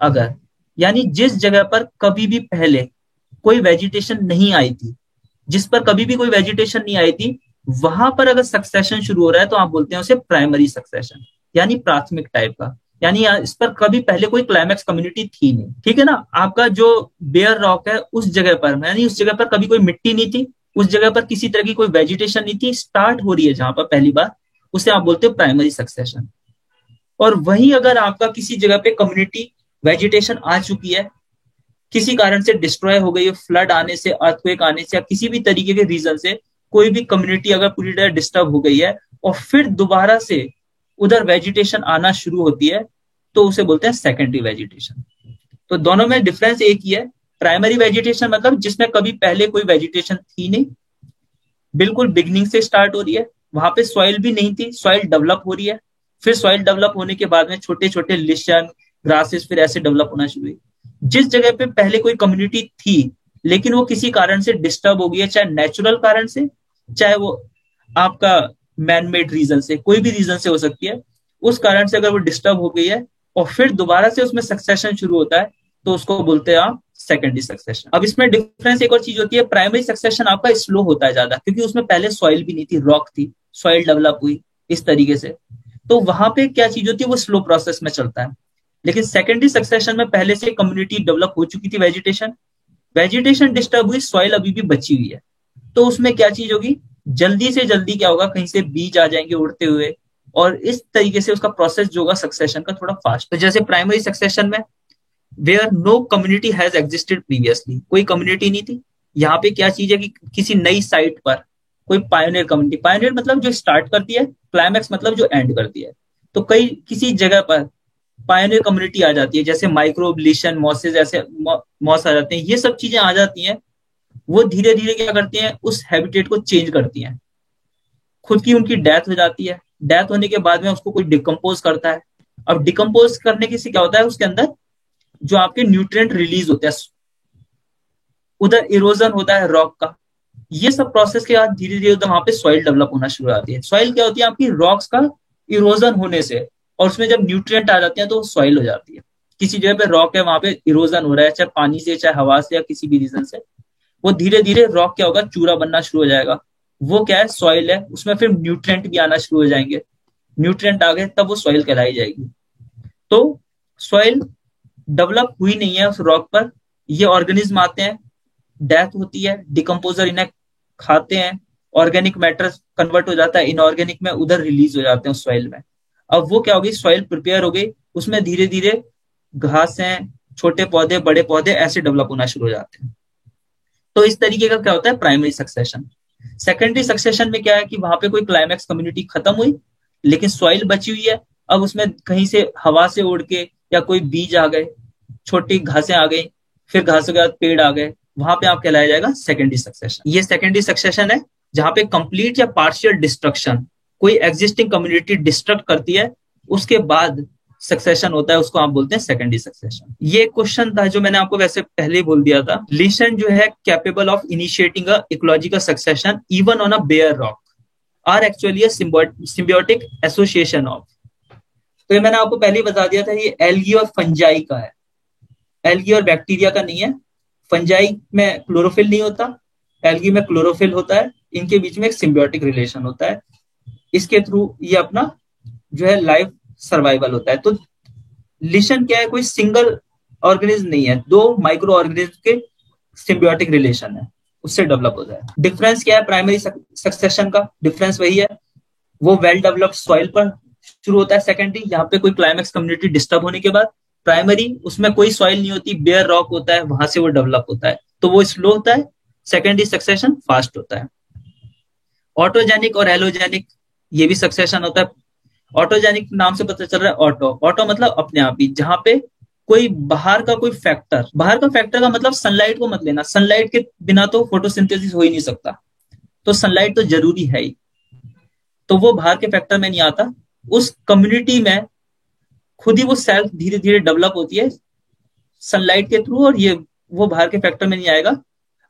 अगर, यानी जिस जगह पर कभी भी पहले कोई वेजिटेशन नहीं आई थी, जिस पर कभी भी कोई वेजिटेशन नहीं आई थी, वहां पर अगर सक्सेशन शुरू हो रहा है तो आप बोलते हैं उसे प्राइमरी सक्सेशन, यानी प्राथमिक टाइप का, यानी इस पर कभी पहले कोई क्लाइमेक्स कम्युनिटी थी नहीं। ठीक है ना। आपका जो बेयर रॉक है उस जगह पर, यानी उस जगह पर कभी कोई मिट्टी नहीं थी, उस जगह पर किसी तरह की कोई वेजिटेशन नहीं थी, स्टार्ट हो रही है जहां पर पहली बार, उसे आप बोलते हो प्राइमरी सक्सेशन। और वहीं अगर आपका किसी जगह पे कम्युनिटी वेजिटेशन आ चुकी है, किसी कारण से डिस्ट्रॉय हो गई है, फ्लड आने से, अर्थक्वेक आने से, या किसी भी तरीके के रीजन से कोई भी कम्युनिटी अगर पूरी तरह डिस्टर्ब हो गई है और फिर दोबारा से उधर वेजिटेशन आना शुरू होती है, तो उसे बोलते हैं सेकेंडरी वेजिटेशन। तो दोनों में डिफरेंस एक ही है, प्राइमरी वेजिटेशन मतलब जिसमें कभी पहले कोई वेजिटेशन थी नहीं, बिल्कुल बिगनिंग से स्टार्ट हो रही है, वहां पे सॉइल भी नहीं थी, सॉइल डेवलप हो रही है, फिर सॉइल डेवलप होने के बाद में छोटे छोटे लिशन, ग्रासेस फिर ऐसे डेवलप होना शुरू हुई। जिस जगह पे पहले कोई कम्युनिटी थी लेकिन वो किसी कारण से डिस्टर्ब हो गई है, चाहे नेचुरल कारण से, चाहे वो आपका मैन मेड रीजन से, कोई भी रीजन से हो सकती है, उस कारण से अगर वो डिस्टर्ब हो गई है और फिर दोबारा से उसमें सक्सेशन शुरू होता है, तो उसको बोलते हैं आप सेकेंडरी सक्सेशन। अब इसमें डिफरेंस एक और चीज होती है, प्राइमरी सक्सेशन आपका स्लो होता है ज्यादा, क्योंकि उसमें पहले सॉइल भी नहीं थी, रॉक थी, सॉइल डेवलप हुई इस तरीके से, तो वहां पे क्या चीज होती है, वो स्लो प्रोसेस में चलता है। लेकिन सेकेंडरी सक्सेशन में पहले से कम्युनिटी डेवलप हो चुकी थी, वेजिटेशन, वेजिटेशन डिस्टर्ब हुई, सॉइल अभी भी बची हुई है, तो उसमें क्या चीज होगी, जल्दी से जल्दी क्या होगा, कहीं से बीज आ जाएंगे उड़ते हुए, और इस तरीके से उसका प्रोसेस जो होगा सक्सेशन का थोड़ा फास्ट। तो जैसे प्राइमरी सक्सेशन में where no community has existed previously, कोई कम्युनिटी नहीं थी, यहाँ पे क्या चीज है कि किसी नई साइट पर कोई पायोनियर कम्युनिटी, पायोनियर मतलब जो स्टार्ट करती है, क्लाइमैक्स मतलब जो एंड करती है, तो कई किसी जगह पर पायोनियर कम्युनिटी आ जाती है, जैसे माइक्रोब, लिशन, मॉसेज, ऐसे मॉस आ जाते हैं, ये सब चीजें आ जाती हैं, वो धीरे धीरे क्या करती हैं, उस हैबिटेट को चेंज करती हैं, खुद की उनकी डेथ हो जाती है, डेथ होने के बाद में उसको कोई डिकम्पोज करता है। अब डिकम्पोज करने के से क्या होता है, उसके अंदर जो आपके न्यूट्रिएंट रिलीज होते हैं, उधर इरोजन होता है रॉक का, ये सब प्रोसेस के बाद धीरे धीरे उधर वहां पे सॉइल डेवलप होना शुरू हो जाती है। सॉइल क्या होती है, आपकी रॉक्स का इरोजन होने से, और उसमें जब न्यूट्रिएंट आ जाते हैं तो सॉइल हो जाती है। किसी जगह पे रॉक है, वहां पे इरोजन हो रहा है, चाहे पानी से, चाहे हवा से, या किसी भी रीजन से, वो धीरे धीरे रॉक क्या होगा, चूरा बनना शुरू हो जाएगा, वो क्या है, सॉइल है, उसमें फिर न्यूट्रिएंट भी आना शुरू हो जाएंगे, न्यूट्रिएंट आ गए तब वो सॉइल कहलाई जाएगी। तो सॉइल डेवलप हुई नहीं है उस रॉक पर, ये ऑर्गेनिज्म आते हैं, डेथ होती है, डिकम्पोजर इन्हें खाते हैं, ऑर्गेनिक मैटर कन्वर्ट हो जाता है इनऑर्गेनिक में, उधर रिलीज हो जाते हैं उस सॉइल में। अब वो क्या होगी, सॉइल प्रिपेयर हो गई, उसमें धीरे धीरे घास हैं, छोटे पौधे, बड़े पौधे ऐसे डेवलप होना शुरू हो जाते हैं। तो इस तरीके का क्या होता है प्राइमरी सक्सेशन। सेकेंडरी सक्सेशन में क्या है कि वहां पे कोई क्लाइमैक्स कम्युनिटी खत्म हुई लेकिन सॉइल बची हुई है, अब उसमें कहीं से हवा से उड़ के या कोई बीज आ गए, छोटी घासें आ गई, फिर घासों के बाद पेड़ आ गए, वहां पे आप कहलाया जाएगा सेकेंडरी सक्सेशन। ये सेकेंडरी सक्सेशन है जहां पे कंप्लीट या पार्शियल डिस्ट्रक्शन, कोई एग्जिस्टिंग कम्युनिटी डिस्ट्रक्ट करती है, उसके बाद सक्सेशन होता है, उसको आप बोलते हैं सेकेंडरी सक्सेशन। ये क्वेश्चन था जो मैंने आपको वैसे पहले ही बोल दिया था। लीशन जो है capable of initiating a ecological succession even on a bare rock are actually a symbiotic association of. तो ये मैंने आपको पहले ही बता दिया था, ये एल्गी और फंजाई का है, एल्गी और बैक्टीरिया का नहीं है। फंजाई में क्लोरोफिल नहीं होता, एल्गी में क्लोरोफिल होता है, इनके बीच में एक सिम्बियोटिक रिलेशन होता है, इसके थ्रू ये अपना जो है लाइफ सर्वाइवल होता है। तो लिशन क्या है, कोई सिंगल ऑर्गेनिज्म नहीं है, दो माइक्रो ऑर्गेनिज्म के सिम्बियोटिक रिलेशन है, उससे डेवलप होता है। डिफरेंस क्या है प्राइमरी सक्सेशन का? डिफरेंस वही है, वो वेल डेवलप्ड सॉइल पर शुरू होता है। सेकेंडरी यहाँ पे कोई क्लाइमेक्स कम्युनिटी डिस्टर्ब होने के बाद, प्राइमरी उसमें कोई सॉइल नहीं होती, बेयर रॉक होता है, वहां से वो डेवलप होता है, तो वो स्लो होता है। सेकेंडरी सक्सेशन फास्ट होता है। ऑटोजेनिक और एलोजेनिक ये भी सक्सेशन होता है। ऑटोजेनिक नाम से पता चल रहा है, ऑटो मतलब अपने आप ही, जहां पे कोई बाहर का कोई फैक्टर, बाहर का फैक्टर का मतलब सनलाइट को मत लेना, सनलाइट के बिना तो फोटोसिंथेसिस हो ही नहीं सकता, तो सनलाइट तो जरूरी है ही, तो वो बाहर के फैक्टर में नहीं आता। उस कम्युनिटी में खुद ही वो सेल्फ धीरे धीरे डेवलप होती है सनलाइट के थ्रू, और ये वो बाहर के फैक्टर में नहीं आएगा।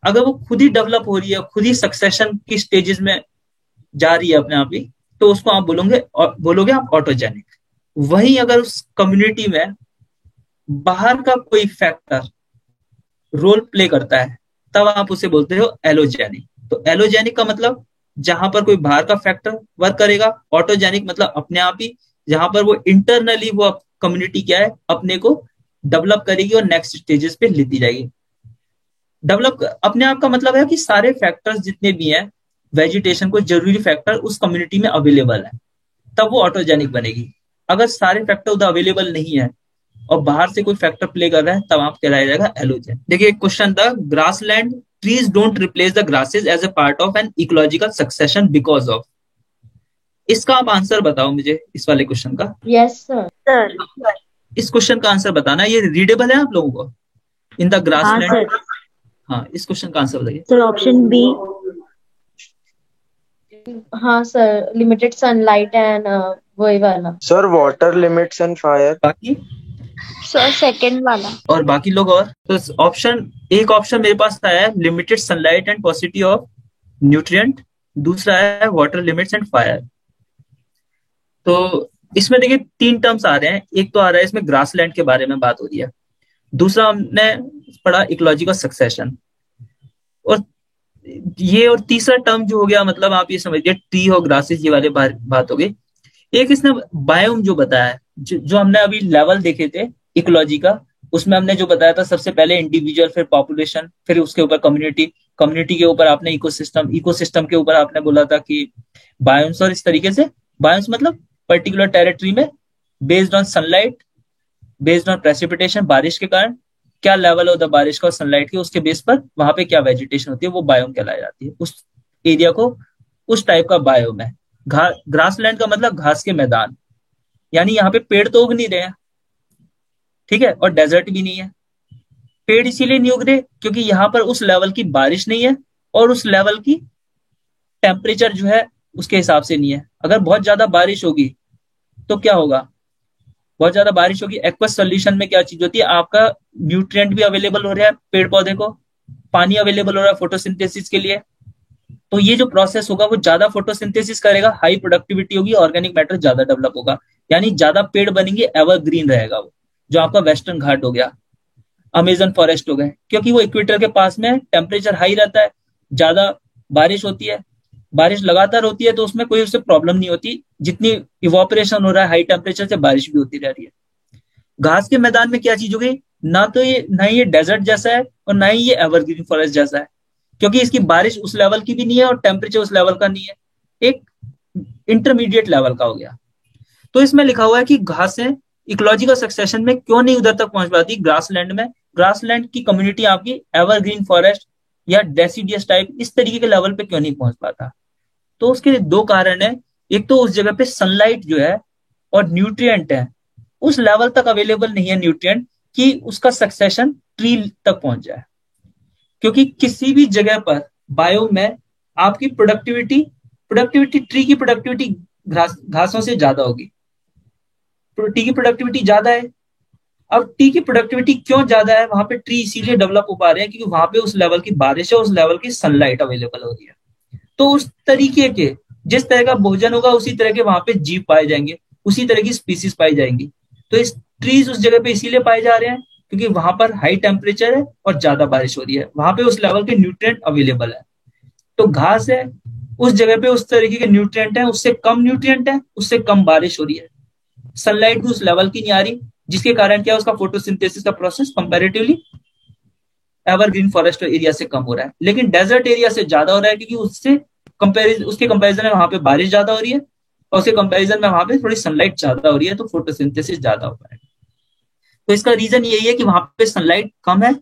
अगर वो खुद ही डेवलप हो रही है, खुद ही सक्सेशन की स्टेजेस में जा रही है अपने आप ही, तो उसको आप बोलोगे आप ऑटोजेनिक। वहीं अगर उस कम्युनिटी में बाहर का कोई फैक्टर रोल प्ले करता है, तब आप उसे बोलते हो एलोजेनिक। तो एलोजेनिक का मतलब जहां पर कोई बाहर का फैक्टर वर्क करेगा, ऑटोजेनिक मतलब अपने आप ही, जहां पर वो इंटरनली वो कम्युनिटी क्या है अपने को डेवलप करेगी और नेक्स्ट स्टेजेस पे लेती जाएगी। डेवलप अपने आप का मतलब है कि सारे फैक्टर्स जितने भी हैं वेजिटेशन को जरूरी फैक्टर उस कम्युनिटी में अवेलेबल है, तब वो ऑटोजेनिक बनेगी। अगर सारे फैक्टर उधर अवेलेबल नहीं है और बाहर से कोई फैक्टर प्ले कर रहा है, तब आप कहलाया जाएगा एलोजेन। देखिए एक क्वेश्चन था, grassland trees don't replace the grasses as a part of an ecological succession because of. इसका आप आंसर बताओ मुझे, इस वाले क्वेश्चन का। Yes sir. सर। इस क्वेश्चन का आंसर बताना, ये रीडेबल है आप लोगों को? इन द हाँ ग्रासलैंड। सर। हाँ, इस क्वेश्चन का आंसर बताइए। Sir option B. हाँ सर, लिमिटेड सनलाइट एंड वही वाला। Sir water limits and fire. बाकी सर सेकंड वाला। और बाकी लोग, और तो एक ऑप्शन मेरे पास आया है limited sunlight and possibility of nutrient, दूसरा है वाटर लिमिट्स एंड फायर। तो इसमें देखिए तीन टर्म्स आ रहे हैं, एक तो आ रहा है इसमें ग्रासलैंड के बारे में बात हो रही है, दूसरा हमने पढ़ा इकोलॉजिकल सक्सेशन, और ये और तीसरा टर्म जो हो गया, मतलब आप ये समझिए ट्री और ग्रासेस ये वाले बात हो गई। एक इसने बायोम जो बताया है, जो हमने अभी लेवल देखे थे इकोलॉजी का, उसमें हमने जो बताया था सबसे पहले इंडिविजुअल, फिर पॉपुलेशन, फिर उसके ऊपर कम्युनिटी, कम्युनिटी के ऊपर आपने इकोसिस्टम, इकोसिस्टम के ऊपर आपने बोला था कि बायोम्स। और इस तरीके से बायोम्स मतलब पर्टिकुलर टेरिटरी में based on sunlight, based on precipitation, बारिश के कारण क्या लेवल होता है बारिश का और सनलाइट के, उसके बेस पर वहां पे क्या वेजिटेशन होती है, वो बायोम कहलाई जाती है। उस एरिया को उस टाइप का बायोम है। ग्रासलैंड का मतलब घास के मैदान, यानी यहाँ पे पेड़ तो उग नहीं रहे हैं, ठीक है, और डेजर्ट भी नहीं है। पेड़ इसीलिए नहीं उग रहे क्योंकि यहाँ पर उस लेवल की बारिश नहीं है और उस लेवल की टेम्परेचर जो है उसके हिसाब से नहीं है। अगर बहुत ज्यादा बारिश होगी तो क्या होगा, बहुत ज्यादा बारिश होगी, एक्वस सोल्यूशन में क्या चीज होती है, आपका न्यूट्रिएंट भी अवेलेबल हो रहा है पेड़ पौधे को, पानी अवेलेबल हो रहा है फोटोसिंथेसिस के लिए, तो ये जो प्रोसेस होगा वो ज्यादा फोटोसिंथेसिस करेगा, हाई प्रोडक्टिविटी होगी, ऑर्गेनिक मैटर ज्यादा डेवलप होगा, यानी ज्यादा पेड़ बनेंगे, एवरग्रीन रहेगा वो। जो आपका वेस्टर्न घाट हो गया, अमेजन फॉरेस्ट हो गए, क्योंकि वो इक्वेटर के पास में टेम्परेचर हाई रहता है, ज्यादा बारिश होती है, बारिश लगातार होती है, तो उसमें कोई उससे प्रॉब्लम नहीं होती, जितनी इवोपरेशन हो रहा है हाई टेम्परेचर से, बारिश भी होती रह रही है। घास के मैदान में क्या चीज हो गई, ना ये डेजर्ट जैसा है और ना ही ये एवरग्रीन फॉरेस्ट जैसा है, क्योंकि इसकी बारिश उस लेवल की भी नहीं है और टेम्परेचर उस लेवल का नहीं है, एक इंटरमीडिएट लेवल का हो गया। तो इसमें लिखा हुआ है कि घासें इकोलॉजिकल सक्सेशन में क्यों नहीं उधर तक पहुंच पाती, ग्रासलैंड में। ग्रासलैंड की कम्युनिटी आपकी एवरग्रीन फॉरेस्ट या डेसिडियस टाइप इस तरीके के लेवल पे क्यों नहीं पहुंच पाता, तो उसके दो कारण है। एक तो उस जगह पे सनलाइट जो है और न्यूट्रिएंट है उस लेवल तक अवेलेबल नहीं है न्यूट्रिएंट कि उसका सक्सेशन ट्री तक पहुंच जाए, क्योंकि किसी भी जगह पर बायो में आपकी प्रोडक्टिविटी ट्री की प्रोडक्टिविटी घासों से ज्यादा होगी। टी की प्रोडक्टिविटी ज्यादा है। अब टी की प्रोडक्टिविटी क्यों ज्यादा है? वहां पे ट्री इसीलिए डेवलप हो पा रहे हैं क्योंकि वहां पे उस लेवल की बारिश है, उस लेवल की सनलाइट अवेलेबल हो रही है। तो उस तरीके के जिस तरह का भोजन होगा उसी तरह के वहां पे जीव पाए जाएंगे, उसी तरह की स्पीसीज पाई जाएंगी। तो इस ट्रीज उस जगह पे इसीलिए पाए जा रहे हैं क्योंकि वहां पर हाई टेम्परेचर है और ज्यादा बारिश हो रही है, वहां पे उस लेवल के न्यूट्रिएंट अवेलेबल है। तो घास है, उस जगह पे उस तरीके के न्यूट्रिएंट है, उससे कम न्यूट्रिएंट है, उससे कम बारिश हो रही है, सनलाइट भी उस लेवल की नहीं आ रही, जिसके कारण क्या उसका फोटोसिंथेसिस का process comparatively evergreen forest area से कम हो रहा है। लेकिन डेजर्ट एरिया से ज्यादा हो रहा है क्योंकि उसके कंपैरिजन में वहां पे बारिश ज्यादा हो रही है और उसके कंपैरिजन में वहां पे थोड़ी सनलाइट ज्यादा हो रही है, तो फोटोसिंथेसिस ज्यादा हो रहा है। तो इसका रीजन यही है कि वहां पे सनलाइट कम है,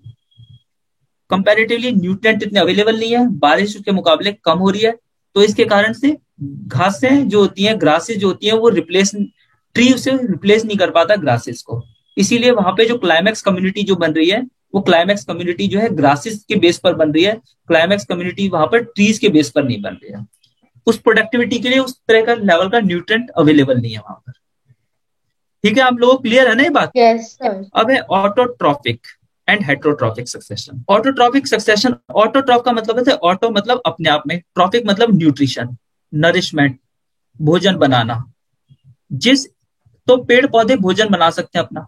कंपैरेटिवली न्यूट्रिएंट इतने अवेलेबल नहीं है, बारिश उसके मुकाबले कम हो रही है। तो इसके कारण से घासें जो होती हैं, ग्रासेस जो होती हैं, वो ट्री उसे रिप्लेस नहीं कर पाता ग्रासेस को। इसीलिए वहां पे जो क्लाइमैक्स कम्युनिटी जो बन रही है, वो क्लाइमैक्स कम्युनिटी जो है ग्रासेस के बेस पर बन रही है, क्लाइमैक्स कम्युनिटी वहां पर ट्रीज के बेस पर नहीं बन रही है। उस प्रोडक्टिविटी के लिए उस तरह का लेवल का न्यूट्रिएंट अवेलेबल नहीं है वहां पर। ठीक है, आप लोगों को क्लियर है ना ये बात? Yes sir. अब है autotrophic and heterotrophic succession. Autotrophic succession, autotroph का मतलब है ऑटो मतलब अपने आप में, ट्रॉपिक मतलब न्यूट्रिशन, नरिशमेंट, भोजन बनाना। तो पेड़ पौधे भोजन बना सकते हैं अपना,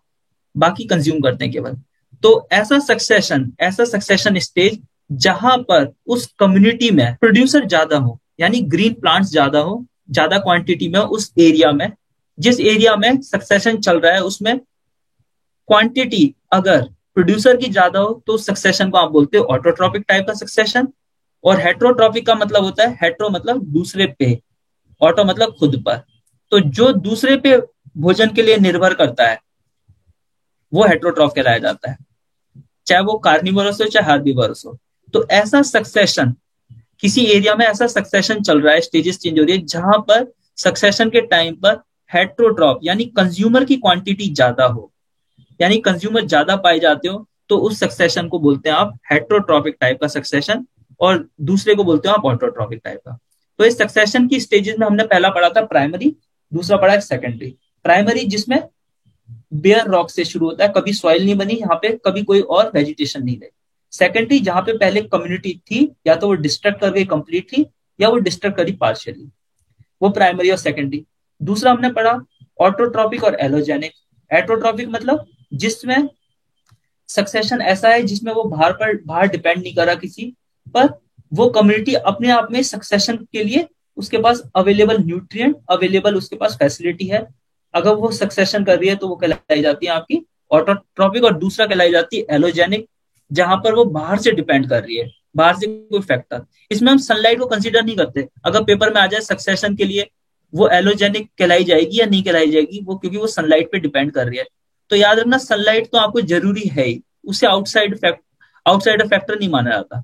बाकी कंज्यूम करते हैं केवल। तो ऐसा सक्सेशन स्टेज जहां पर उस कम्युनिटी में प्रोड्यूसर ज्यादा हो, यानी ग्रीन प्लांट्स ज्यादा हो, ज्यादा क्वांटिटी में उस एरिया में, जिस एरिया में सक्सेशन चल रहा है उसमें क्वांटिटी अगर प्रोड्यूसर की ज्यादा हो तो सक्सेशन को आप बोलते हो ऑटोट्रॉपिक टाइप का सक्सेशन। और हेट्रोट्रॉपिक का मतलब होता है, हेट्रो मतलब दूसरे पे, ऑटो मतलब खुद पर। तो जो दूसरे पे भोजन के लिए निर्भर करता है वो हेट्रोट्रॉफ कहलाया जाता है, चाहे वो कार्निवोरस हो चाहे हार्बिवोरस हो। तो ऐसा सक्सेशन, किसी एरिया में ऐसा सक्सेशन चल रहा है, स्टेजेस चेंज हो रही है, जहां पर सक्सेशन के टाइम पर हेट्रोट्रॉप यानी कंज्यूमर की क्वांटिटी ज्यादा हो, यानी कंज्यूमर ज्यादा पाए जाते हो, तो उस सक्सेशन को बोलते हैं आप हेट्रोट्रॉपिक टाइप का सक्सेशन, और दूसरे को बोलते हो आप ऑटोट्रॉपिक टाइप का। तो इस सक्सेशन की स्टेजेस में हमने पहला पढ़ा था प्राइमरी, दूसरा पढ़ा है सेकेंडरी। प्राइमरी जिसमें बेयर रॉक से शुरू होता है, कभी सॉइल नहीं बनी यहाँ पे, कभी कोई और वेजिटेशन नहीं रही। सेकेंडरी जहां पे पहले कम्युनिटी थी, या तो वो डिस्ट्रक्ट कर गई कंप्लीटली या वो डिस्ट्रक्ट करी पार्शियली, वो प्राइमरी और सेकेंडरी। दूसरा हमने पढ़ा ऑटोट्रॉपिक और एलोजेनिक। एटोट्रॉपिक मतलब जिसमें सक्सेशन ऐसा है जिसमें वो बाहर डिपेंड नहीं कर रहा किसी पर, वो कम्युनिटी अपने आप में सक्सेशन के लिए उसके पास अवेलेबल न्यूट्रिएंट, अवेलेबल उसके पास फैसिलिटी है, अगर वो सक्सेशन कर रही है तो वो कहलाई जाती है आपकी ऑटोट्रॉपिक। और दूसरा कहलाई जाती है एलोजेनिक, जहां पर वो बाहर से डिपेंड कर रही है, बाहर से कोई फैक्टर। इसमें हम सनलाइट को कंसीडर नहीं करते। अगर पेपर में आ जाए सक्सेशन के लिए वो एलोजेनिक कहलाई जाएगी या नहीं कहलाई जाएगी, वो क्योंकि वो सनलाइट पे डिपेंड कर रही है। तो याद रखना सनलाइट तो आपको जरूरी है ही, उसे आउटसाइड फैक्टर नहीं माना जाता।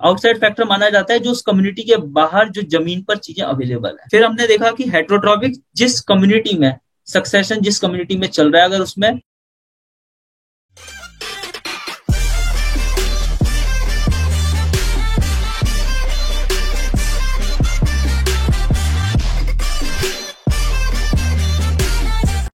आउटसाइड फैक्टर माना जाता है जो उस कम्युनिटी के बाहर जो जमीन पर चीजें अवेलेबल है। फिर हमने देखा कि हेट्रोट्रॉपिक जिस कम्युनिटी में सक्सेशन जिस कम्युनिटी में चल रहा है, अगर उसमें